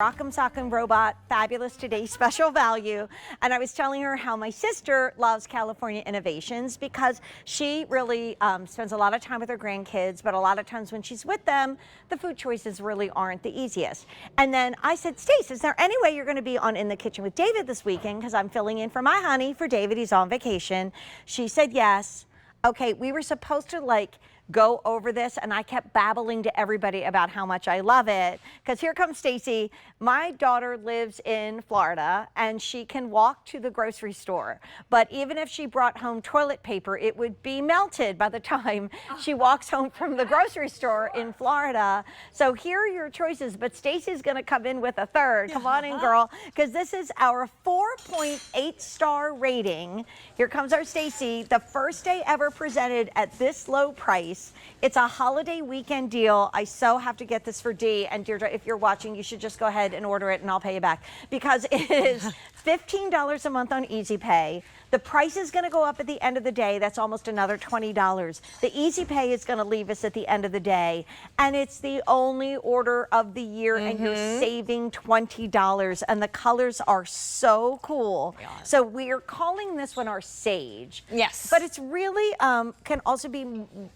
Rock'em Sock'em Robot, fabulous today, special value. And I was telling her how my sister loves California Innovations because she really spends a lot of time with her grandkids, but a lot of times when she's with them, the food choices really aren't the easiest. And then I said, Stace, is there any way you're going to be on In the Kitchen with David this weekend? Because I'm filling in for my honey, for David. He's on vacation. She said yes. Okay, we were supposed to go over this, and I kept babbling to everybody about how much I love it. Because here comes Stacy. My daughter lives in Florida, and she can walk to the grocery store. But even if she brought home toilet paper, it would be melted by the time she walks home from the grocery store in Florida. So here are your choices, but Stacy's gonna come in with a third. Come on in, girl, because this is our 4.8 star rating. Here comes our Stacy, the first day ever presented at this low price. It's a holiday weekend deal. I so have to get this for Dee, and Deirdre, if you're watching, you should just go ahead and order it and I'll pay you back, because it is $15 a month on Easy Pay. The price is going to go up at the end of the day. That's almost another $20. The Easy Pay is going to leave us at the end of the day, and it's the only order of the year, and you're saving $20, and the colors are so cool. So we're calling this one our Sage. Yes. But it's really can also be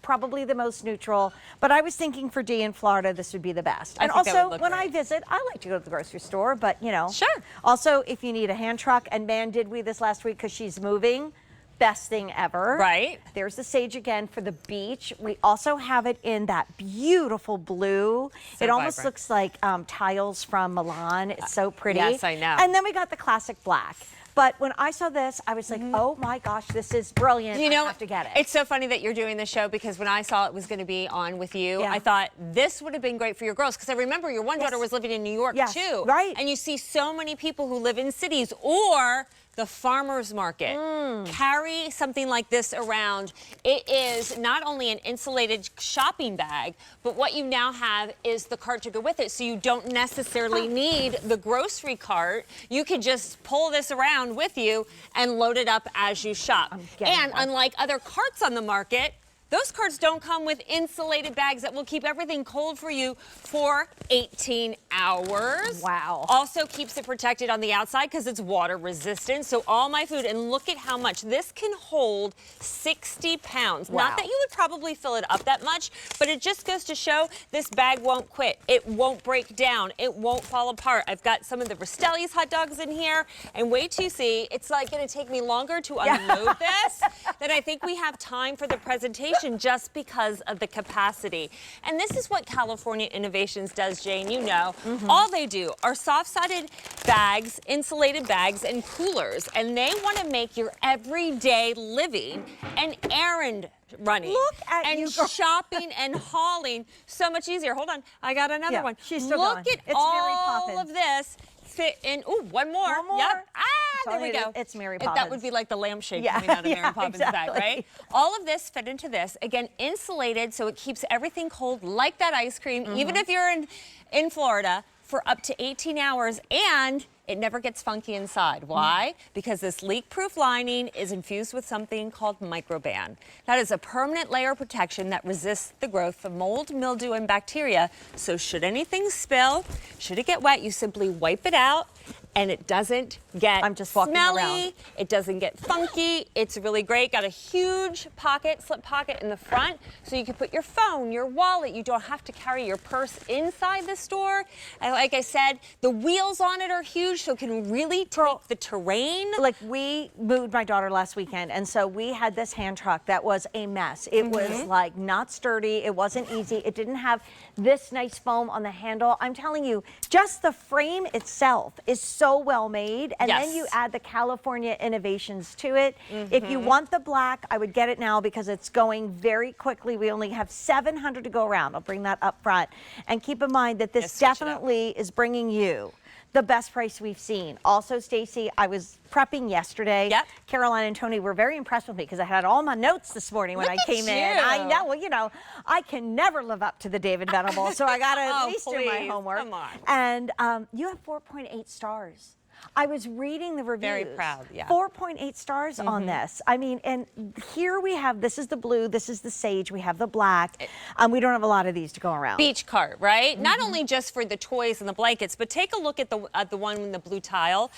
probably the most neutral, but I was thinking for Dee in Florida, this would be the best. And also, when I visit, I like to go to the grocery store, but you know. Sure. Also, if you need a hand truck, and man, did we this last week because she's moving. Best thing ever. Right. There's the Sage again for the beach. We also have it in that beautiful blue. So it almost vibrant. Looks like tiles from Milan. It's so pretty. Yes, I know. And then we got the classic black. But when I saw this, I was like, oh my gosh, this is brilliant. You know, I have to get it. It's so funny that you're doing this show, because when I saw it was going to be on with you, Yeah. I thought this would have been great for your girls, because I remember your one daughter was living in New York too. Right. And you see so many people who live in cities or the farmer's market carry something like this around. It is not only an insulated shopping bag, but what you now have is the cart to go with it. So you don't necessarily need the grocery cart. You could just pull this around with you and load it up as you shop. And unlike other carts on the market, those carts don't come with insulated bags that will keep everything cold for you for 18 hours. Wow. Also keeps it protected on the outside because it's water resistant. So all my food, and look at how much. This can hold 60 pounds. Wow. Not that you would probably fill it up that much, but it just goes to show this bag won't quit. It won't break down. It won't fall apart. I've got some of the Rastelli's hot dogs in here, and wait till you see, it's like going to take me longer to unload this than I think we have time for the presentation, just because of the capacity. And this is what California Innovations does, Jane, you know. All they do are soft-sided bags, insulated bags, and coolers. And they want to make your everyday living and errand running. Look at and you, girl. Shopping and hauling so much easier. Hold on, I got another one. She's still Look going. at It's Mary all Poppins. of this fit in. Ooh, one more. One more. Yep. There we go. It's Mary That Poppins. would be like the lampshade coming out of Mary Poppins' bag, right? All of this fit into this. Again, insulated, so it keeps everything cold like that ice cream, even if you're in Florida, for up to 18 hours, and it never gets funky inside. Why? Because this leak-proof lining is infused with something called microban. That is a permanent layer of protection that resists the growth of mold, mildew, and bacteria. So should anything spill, should it get wet, you simply wipe it out, and it doesn't get smelly, it doesn't get funky. It's really great. Got a huge pocket, slip pocket in the front, so you can put your phone, your wallet. You don't have to carry your purse inside the store. And like I said, the wheels on it are huge, so it can really take the terrain. Like, we moved my daughter last weekend, and so we had this hand truck that was a mess. It was like not sturdy, it wasn't easy, it didn't have this nice foam on the handle. I'm telling you, just the frame itself is so well made, and then you add the California Innovations to it. If you want the black, I would get it now because it's going very quickly. We only have 700 to go around. I'll bring that up front. And keep in mind that this definitely is bringing you the best price we've seen. Also, Stacy, I was prepping yesterday. Caroline and Tony were very impressed with me because I had all my notes this morning when I came in. I know, well, you know, I can never live up to the David Venable, so I got to at least do my homework. Come on. And you have 4.8 stars. I was reading the reviews. Very proud, yeah. 4.8 stars on this. I mean, and here we have, this is the blue, this is the sage, we have the black. We don't have a lot of these to go around. Beach cart, right? Not only just for the toys and the blankets, but take a look at the one in the blue tile.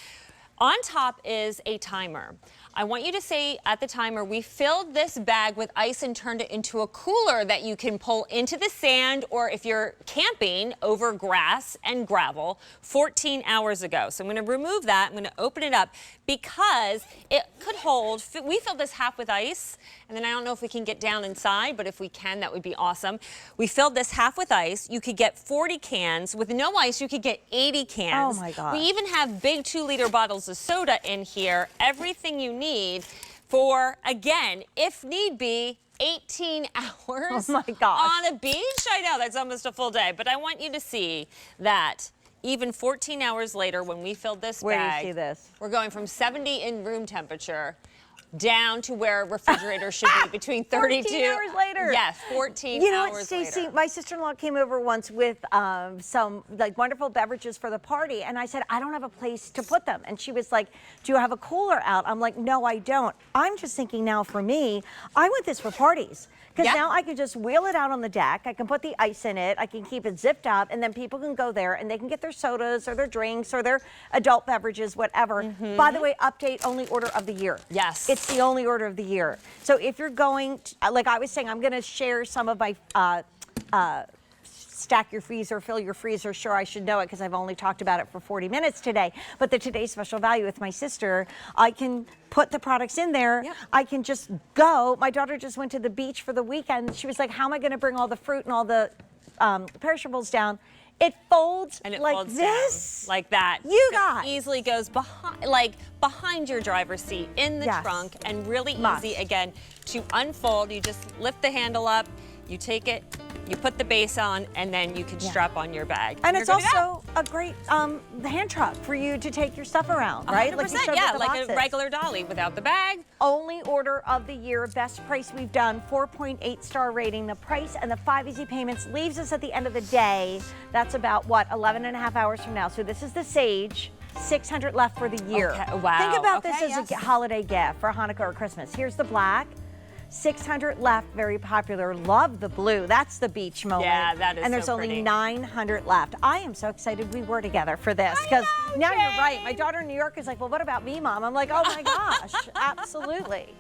On top is a timer. I want you to say at the timer, we filled this bag with ice and turned it into a cooler that you can pull into the sand, or if you're camping, over grass and gravel 14 hours ago. So I'm going to remove that. I'm going to open it up because it could hold, we filled this half with ice, and then I don't know if we can get down inside, but if we can, that would be awesome. We filled this half with ice. You could get 40 cans. With no ice, you could get 80 cans. Oh my gosh. We even have big 2-liter bottles of soda in here. Everything you need for, again, if need be, 18 hours oh my gosh. on a beach. I know, that's almost a full day, but I want you to see that even 14 hours later, when we filled this Where bag, do you see this? we're going from 70 in room temperature down to where a refrigerator should be, between 32. 14 hours later. Yes, 14 You know hours what, Stacey? later. My sister-in-law came over once with some like wonderful beverages for the party, and I said, I don't have a place to put them. And she was like, do you have a cooler out? I'm like, no, I don't. I'm just thinking now for me, I want this for parties. Because now I can just wheel it out on the deck. I can put the ice in it. I can keep it zipped up, and then people can go there and they can get their sodas or their drinks or their adult beverages, whatever. By the way, update, only order of the year. Yes. It's the only order of the year. So if you're going, like I was saying, I'm going to share some of my stack your freezer, fill your freezer. Sure, I should know it because I've only talked about it for 40 minutes today. But the Today's Special Value with my sister, I can put the products in there. Yep. I can just go. My daughter just went to the beach for the weekend. She was like, how am I going to bring all the fruit and all the perishables down? It folds And it like folds this. down, like that. You It guys. easily goes behind your driver's seat in the Yes. trunk, and really Must. easy again to unfold. You just lift the handle up, you take it, you put the base on, and then you can strap on your bag. And You're it's good to go. also a great hand truck for you to take your stuff around, right? 100%, Like you showed yeah, with the like boxes. a regular dolly without the bag. Only order of the year, best price we've done, 4.8 star rating. The price and the 5 easy payments leaves us at the end of the day. That's about, what, 11 and a half hours from now. So this is the Sage, 600 left for the year. Okay, wow. Think about Okay, this as yes. a holiday gift for Hanukkah or Christmas. Here's the black. 600 left, very popular. Love the blue. That's the beach moment. Yeah, that is And there's so only pretty. 900 left. I am so excited we were together for this because now you're right. My daughter in New York is like, well, what about me, Mom? I'm like, oh my gosh, absolutely.